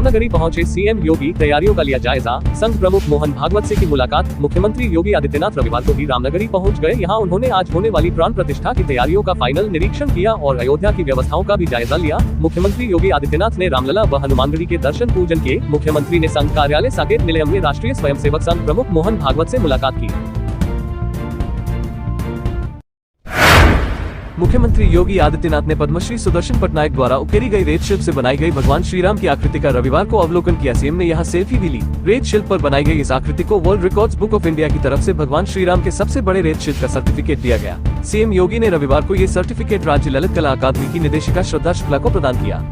रामनगरी पहुंचे सीएम योगी, तैयारियों का लिया जायजा। संघ प्रमुख मोहन भागवत से की मुलाकात। मुख्यमंत्री योगी आदित्यनाथ रविवार को ही रामनगरी पहुंच गए। यहां उन्होंने आज होने वाली प्राण प्रतिष्ठा की तैयारियों का फाइनल निरीक्षण किया और अयोध्या की व्यवस्थाओं का भी जायजा लिया। मुख्यमंत्री योगी आदित्यनाथ ने रामलला व हनुमानगढ़ी के दर्शन पूजन किए। मुख्यमंत्री ने संघ कार्यालय साकेत निलयम में राष्ट्रीय स्वयंसेवक संघ प्रमुख मोहन भागवत से मुलाकात की। मुख्यमंत्री योगी आदित्यनाथ ने पद्मश्री सुदर्शन पटनायक द्वारा उकेरी गई रेत शिल्प से बनाई गई भगवान श्री राम की आकृति का रविवार को अवलोकन किया। सीएम ने यहां सेल्फी भी ली। रेत शिल्प पर बनाई गई इस आकृति को world records book of India की तरफ से भगवान श्री राम के सबसे बड़े रेत शिल्प का सर्टिफिकेट दिया गया। सीएम योगी ने रविवार को ये सर्टिफिकेट राज्य ललित कला अकादमी की निदेशिका श्रद्धा शुक्ला को प्रदान किया।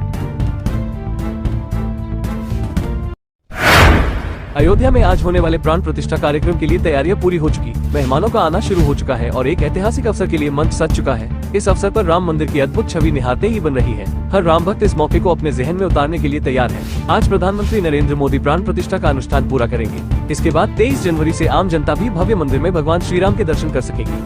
अयोध्या में आज होने वाले प्राण प्रतिष्ठा कार्यक्रम के लिए तैयारियां पूरी हो चुकी, मेहमानों का आना शुरू हो चुका है और एक ऐतिहासिक अवसर के लिए मंच सज चुका है। इस अवसर पर राम मंदिर की अद्भुत छवि निहारते ही बन रही है। हर राम भक्त इस मौके को अपने जहन में उतारने के लिए तैयार है। आज प्रधानमंत्री नरेंद्र मोदी प्राण प्रतिष्ठा का अनुष्ठान पूरा करेंगे। इसके बाद 23 जनवरी से आम जनता भी भव्य मंदिर में भगवान श्री राम के दर्शन कर सकेगी।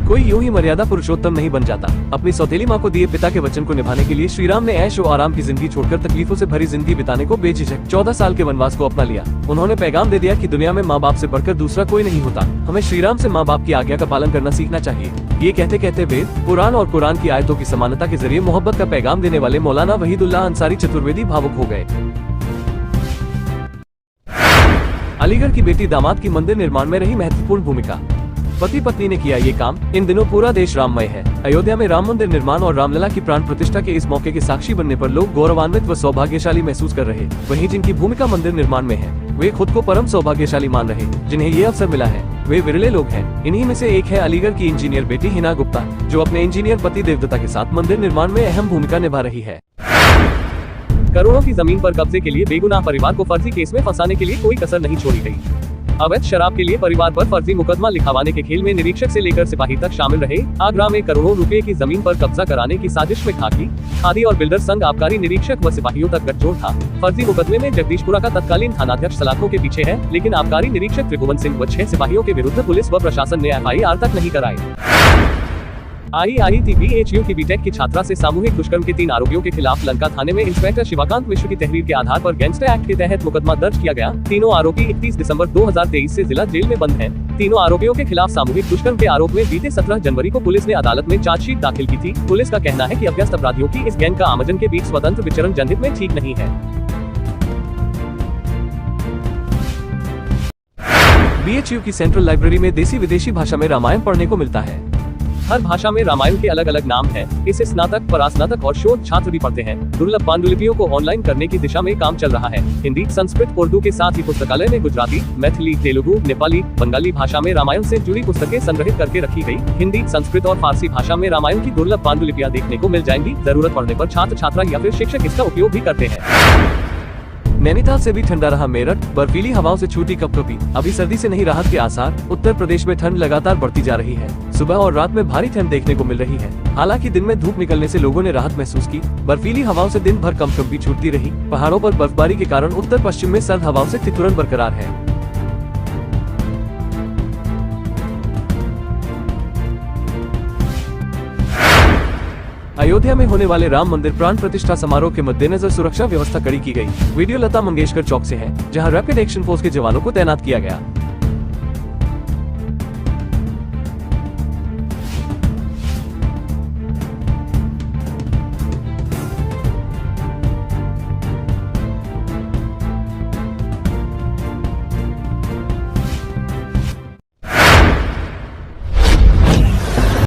कोई यूं ही मर्यादा पुरुषोत्तम नहीं बन जाता। अपनी सौतेली मां को दिए पिता के वचन को निभाने के लिए श्री राम ने ऐश और आराम की जिंदगी छोड़कर तकलीफों से भरी जिंदगी बिताने को बेझिझक 14 साल के वनवास को अपना लिया। उन्होंने पैगाम दे दिया कि दुनिया में माँ बाप से बढ़कर दूसरा कोई नहीं होता। हमें श्री राम से माँ बाप की आज्ञा का पालन करना सीखना चाहिए। ये कहते कहते वेद, पुराण और कुरान की आयतों की समानता के जरिए मोहब्बत का पैगाम देने वाले मौलाना वहीदुल्लाह अंसारी चतुर्वेदी भावुक हो गए। अलीगढ़ की बेटी दामाद की मंदिर निर्माण में रही महत्वपूर्ण भूमिका। पति पत्नी ने किया ये काम। इन दिनों पूरा देश राममय है। अयोध्या में राम मंदिर निर्माण और रामलला की प्राण प्रतिष्ठा के इस मौके के साक्षी बनने पर लोग गौरवान्वित व सौभाग्यशाली महसूस कर रहे। वहीं जिनकी भूमिका मंदिर निर्माण में है, वे खुद को परम सौभाग्यशाली मान रहे जिन्हें ये अवसर मिला है। वे विरले लोग हैं। इन्हीं में से एक है अलीगढ़ की इंजीनियर बेटी हिना गुप्ता, जो अपने इंजीनियर पति देवदत्ता के साथ मंदिर निर्माण में अहम भूमिका निभा रही है। करोड़ों की जमीन पर कब्जे के लिए बेगुनाह परिवार को फर्जी केस में फंसाने के लिए कोई कसर नहीं छोड़ी गई। अवैध शराब के लिए परिवार पर फर्जी मुकदमा लिखवाने के खेल में निरीक्षक से लेकर सिपाही तक शामिल रहे। आगरा में करोड़ों रुपए की जमीन पर कब्जा कराने की साजिश में खादी और बिल्डर संघ आबकारी निरीक्षक व सिपाहियों तक गठजोड़ था। फर्जी मुकदमे में जगदीशपुरा का तत्कालीन थानाध्यक्ष सलाखों के पीछे है, लेकिन आबकारी निरीक्षक त्रिभुवन सिंह व 6 सिपाहियों के विरुद्ध पुलिस व प्रशासन ने FIR तक नहीं कराई। IIT-BHU की बीटेक की छात्रा से सामूहिक दुष्कर्म के 3 आरोपियों के खिलाफ लंका थाने में इंस्पेक्टर शिवाकांत मिश्र की तहरीर के आधार पर गैंगस्टर एक्ट के तहत मुकदमा दर्ज किया गया। तीनों आरोपी 31 दिसंबर 2023 से जिला जेल में बंद हैं। तीनों आरोपियों के खिलाफ सामूहिक दुष्कर्म के आरोप में बीते 17 जनवरी को पुलिस ने अदालत में चार्जशीट दाखिल की थी। पुलिस का कहना है कि अभ्यस्त अपराधियों की इस गैंग का आमजन के बीच स्वतंत्र विचरण जनहित में ठीक नहीं है। BHU की सेंट्रल लाइब्रेरी में देसी विदेशी भाषा में रामायण पढ़ने को मिलता है। हर भाषा में रामायण के अलग अलग नाम हैं। इसे स्नातक, परास्नातक और शोध छात्र भी पढ़ते हैं। दुर्लभ पांडुलिपियों को ऑनलाइन करने की दिशा में काम चल रहा है। हिंदी, संस्कृत, उर्दू के साथ ही पुस्तकालय में गुजराती, मैथिली, तेलुगु, नेपाली, बंगाली भाषा में रामायण से जुड़ी पुस्तकें संग्रहित करके रखी गई। हिंदी, संस्कृत और फारसी भाषा में रामायण की दुर्लभ पांडुलिपियां देखने को मिल जाएंगी। जरूरत पड़ने पर छात्र छात्रा या फिर शिक्षक इसका उपयोग भी करते हैं। नैनीताल से भी ठंडा रहा मेरठ। बर्फीली हवाओं से छूटी कपकपी। अभी सर्दी से नहीं राहत के आसार। उत्तर प्रदेश में ठंड लगातार बढ़ती जा रही है। सुबह और रात में भारी ठंड देखने को मिल रही है। हालांकि दिन में धूप निकलने से लोगों ने राहत महसूस की। बर्फीली हवाओं से दिन भर कंपकपी छूटती रही। पहाड़ों पर बर्फबारी के कारण उत्तर पश्चिम में सर्द हवाओं से ठिठुरन बरकरार है। अयोध्या में होने वाले राम मंदिर प्राण प्रतिष्ठा समारोह के मद्देनजर सुरक्षा व्यवस्था कड़ी की गई। वीडियो लता मंगेशकर चौक से है, जहां रैपिड एक्शन फोर्स के जवानों को तैनात किया गया।